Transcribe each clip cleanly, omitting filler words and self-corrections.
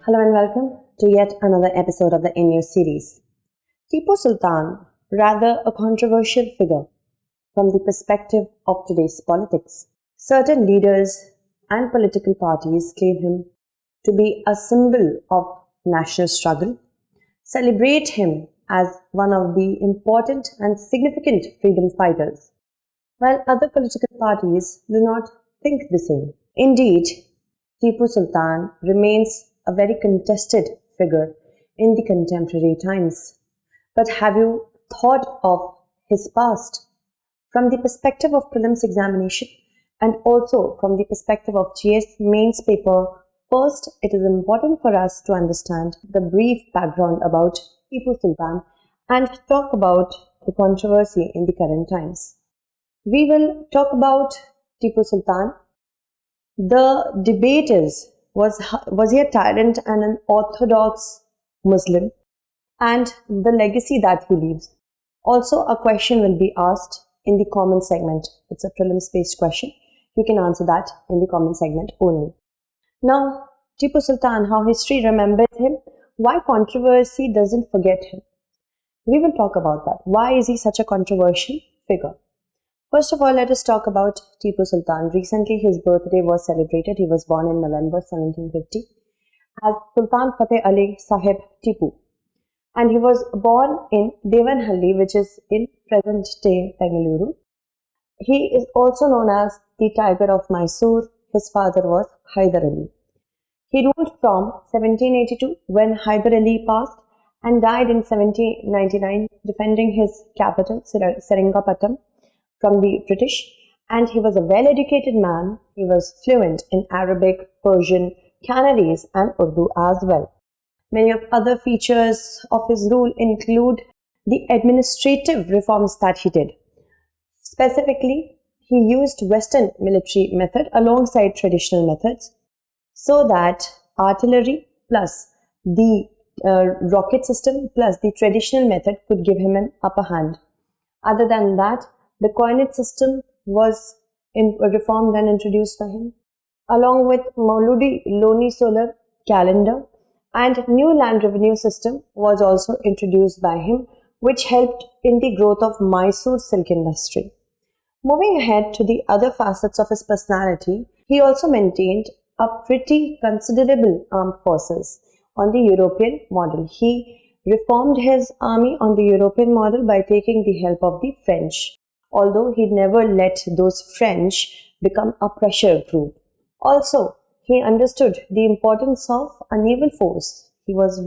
Hello and welcome to yet another episode of the NU series. Tipu Sultan, rather a controversial figure from the perspective of today's politics. Certain leaders and political parties claim him to be a symbol of national struggle, celebrate him as one of the important and significant freedom fighters, while other political parties do not think the same. Indeed, Tipu Sultan remains a very contested figure in the contemporary times. But have you thought of his past? From the perspective of prelims examination and also from the perspective of GS mains paper, first it is important for us to understand the brief background about Tipu Sultan and talk about the controversy in the current times. We will talk about Tipu Sultan. The debate is, was he a tyrant and an orthodox Muslim, and the legacy that he leaves. Also, a question will be asked in the comment segment. It's a prelims-based question. You can answer that in the comment segment only. Now, Tipu Sultan, how history remembers him, why controversy doesn't forget him. We will talk about that. Why is he such a controversial figure? First of all, let us talk about Tipu Sultan. Recently, his birthday was celebrated. He was born in November 1750 as Sultan Fateh Ali Sahib Tipu. And he was born in Devanhalli, which is in present-day Bengaluru. He is also known as the Tiger of Mysore. His father was Hyder Ali. He ruled from 1782 when Hyder Ali passed and died in 1799, defending his capital, Seringapatam, from the British, and he was a well-educated man. He was fluent in Arabic, Persian, Canarese and Urdu as well. Many of other features of his rule include the administrative reforms that he did. Specifically, he used Western military method alongside traditional methods so that artillery plus the rocket system plus the traditional method could give him an upper hand. Other than that, the coinage system was reformed and introduced by him, along with Mauludi Loni solar calendar, and new land revenue system was also introduced by him, which helped in the growth of Mysore silk industry. Moving ahead to the other facets of his personality, he also maintained a pretty considerable armed forces on the European model. He reformed his army on the European model by taking the help of the French, although he never let those French become a pressure group. Also, he understood the importance of a naval force. He was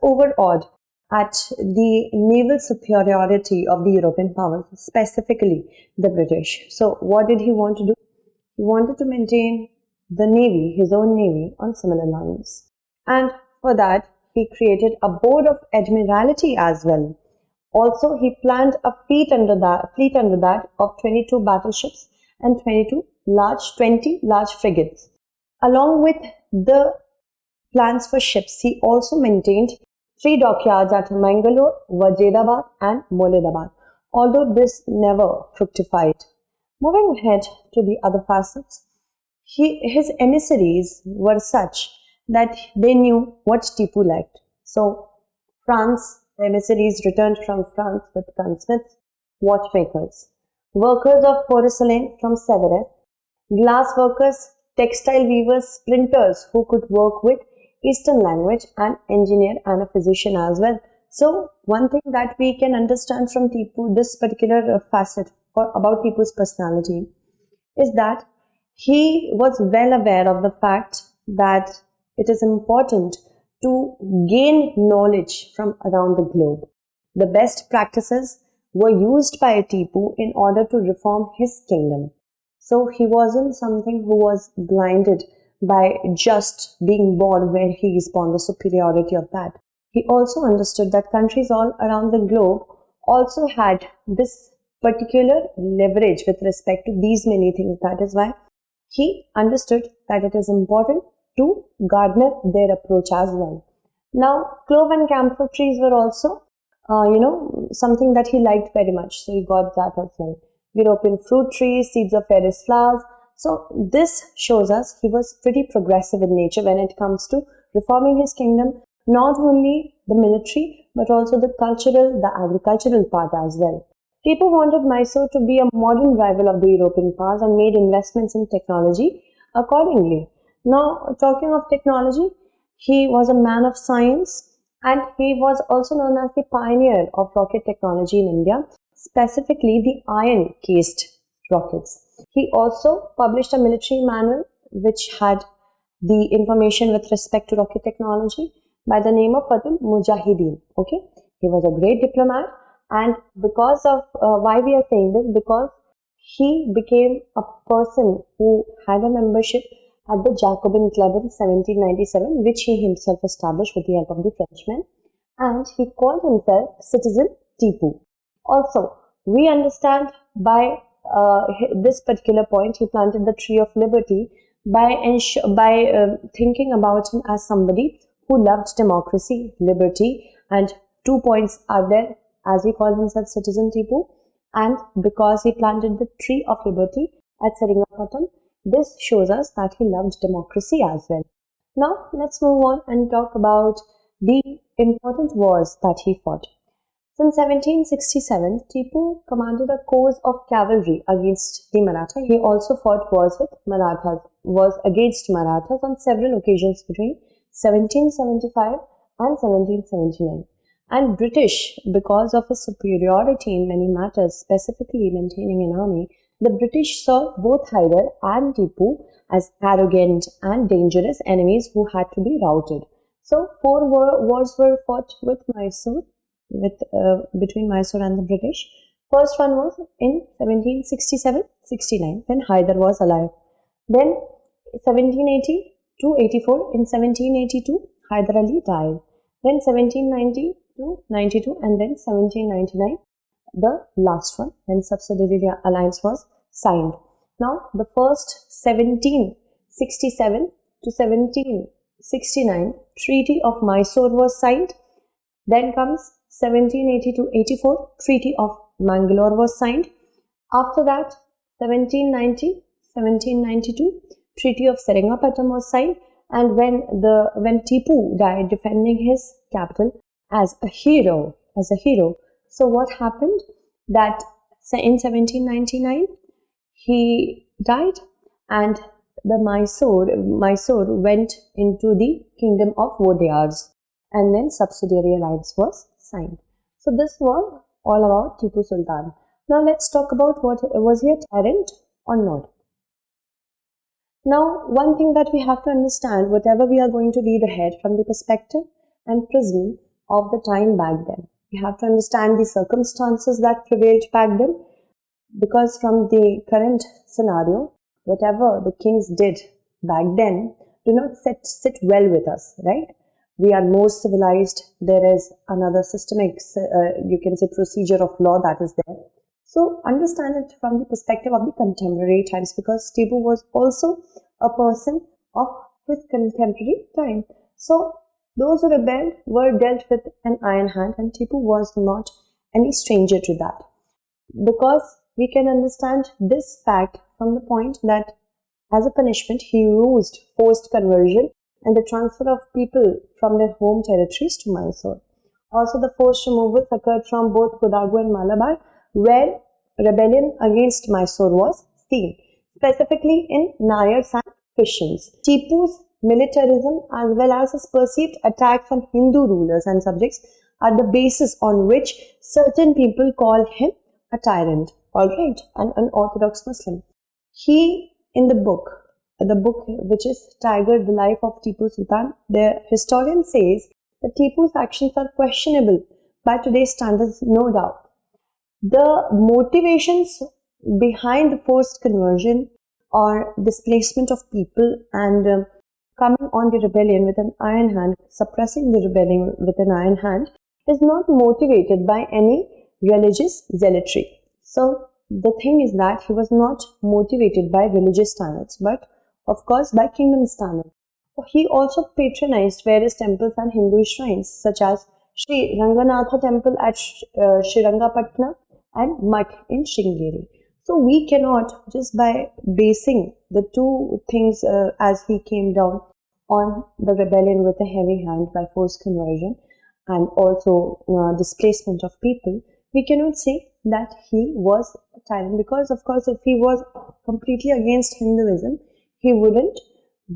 overawed at the naval superiority of the European powers, specifically the British. So what did he want to do? He wanted to maintain the navy, his own navy, on similar lines. And for that, he created a board of admiralty as well. Also, he planned a fleet under that of 22 battleships and 20 large frigates. Along with the plans for ships, he also maintained 3 dockyards at Mangalore, Wajedabad and Moledabad, although this never fructified. Moving ahead to the other facets, his emissaries were such that they knew what Tipu liked. So, France, the emissaries returned from France with gunsmiths, watchmakers, workers of porcelain from Severus, glass workers, textile weavers, printers who could work with Eastern language, and engineer and a physician as well. So, one thing that we can understand from Tipu, this particular facet about Tipu's personality, is that he was well aware of the fact that it is important to gain knowledge from around the globe. The best practices were used by Tipu in order to reform his kingdom. So he wasn't something who was blinded by just being born where he is born, the superiority of that. He also understood that countries all around the globe also had this particular leverage with respect to these many things. That is why he understood that it is important to garner their approach as well. Now, clove and camphor trees were also, something that he liked very much. So he got that as well. European fruit trees, seeds of various flowers. So this shows us he was pretty progressive in nature when it comes to reforming his kingdom, not only the military but also the cultural, the agricultural part as well. Tipu wanted Mysore to be a modern rival of the European powers and made investments in technology accordingly. Now, talking of technology, he was a man of science and he was also known as the pioneer of rocket technology in India, specifically the iron-cased rockets. He also published a military manual which had the information with respect to rocket technology by the name of Fatul Mujahideen. Okay, he was a great diplomat, and because of why we are saying this, because he became a person who had a membership at the Jacobin Club in 1797, which he himself established with the help of the Frenchmen, and he called himself Citizen Tipu. Also, we understand by this particular point, he planted the tree of liberty by thinking about him as somebody who loved democracy, liberty, and 2 points are there, as he called himself Citizen Tipu, and because he planted the tree of liberty at Seringapatam. This shows us that he loved democracy as well. Now, let's move on and talk about the important wars that he fought. Since 1767, Tipu commanded a corps of cavalry against the Marathas. He also fought wars against Marathas on several occasions between 1775 and 1779. And British, because of his superiority in many matters, specifically maintaining an army, the British saw both Hyder and Tipu as arrogant and dangerous enemies who had to be routed. So 4 wars were fought with Mysore, between Mysore and the British. First one was in 1767-69 when Hyder was alive. Then 1780 to 84, in 1782 Hyder Ali died. Then 1790 to 92, and then 1799 the last one, when subsidiary alliance was signed. Now the first 1767 to 1769 Treaty of Mysore was signed. Then comes 1780 to 84 Treaty of Mangalore was signed. After that 1792 Treaty of Seringapatam was signed. And when Tipu died defending his capital as a hero, so what happened? That in 1799 he died, and the Mysore went into the kingdom of Vodeyars, and then subsidiary alliance was signed. So this was all about Tipu Sultan. Now let's talk about was he a tyrant or not? Now, one thing that we have to understand, whatever we are going to read ahead from the perspective and prism of the time back then, we have to understand the circumstances that prevailed back then, because from the current scenario, whatever the kings did back then do not sit well with us, right? We are more civilized. There is another systemic, you can say, procedure of law that is there. So understand it from the perspective of the contemporary times, because Tipu was also a person of his contemporary time. So those who rebelled were dealt with an iron hand, and Tipu was not any stranger to that. Because we can understand this fact from the point that as a punishment, he used forced conversion and the transfer of people from their home territories to Mysore. Also, the forced removals occurred from both Kodagu and Malabar, where rebellion against Mysore was seen, specifically in Nayars and Christians. Tipu's militarism as well as his perceived attacks on Hindu rulers and subjects are the basis on which certain people call him a tyrant, alright, and an orthodox Muslim. He, in the book which is titled The Life of Tipu Sultan, the historian says that Tipu's actions are questionable by today's standards, no doubt. The motivations behind the forced conversion or displacement of people and coming on the rebellion with an iron hand, suppressing the rebellion with an iron hand, is not motivated by any religious zealotry. So the thing is that he was not motivated by religious standards, but of course by kingdom standards. He also patronized various temples and Hindu shrines such as Sri Ranganatha temple at Srirangapatna and Mutt in Sringeri. So we cannot, just by basing the two things as he came down on the rebellion with a heavy hand by forced conversion and also displacement of people, we cannot say that he was a tyrant, because of course if he was completely against Hinduism, he wouldn't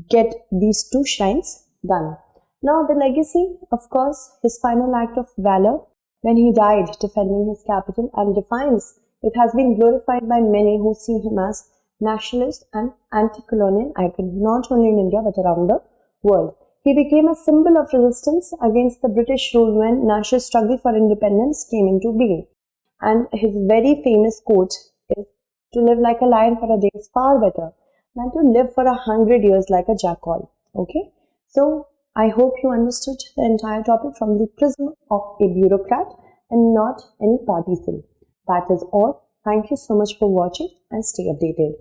get these two shrines done. Now the legacy, of course, his final act of valor when he died defending his capital and defiance, it has been glorified by many who see him as nationalist and anti-colonial icon, not only in India but around the world. He became a symbol of resistance against the British rule when national struggle for independence came into being. And his very famous quote is, "To live like a lion for a day is far better than to live for 100 years like a jackal." Okay, so I hope you understood the entire topic from the prism of a bureaucrat and not any partisan. That is all. Thank you so much for watching and stay updated.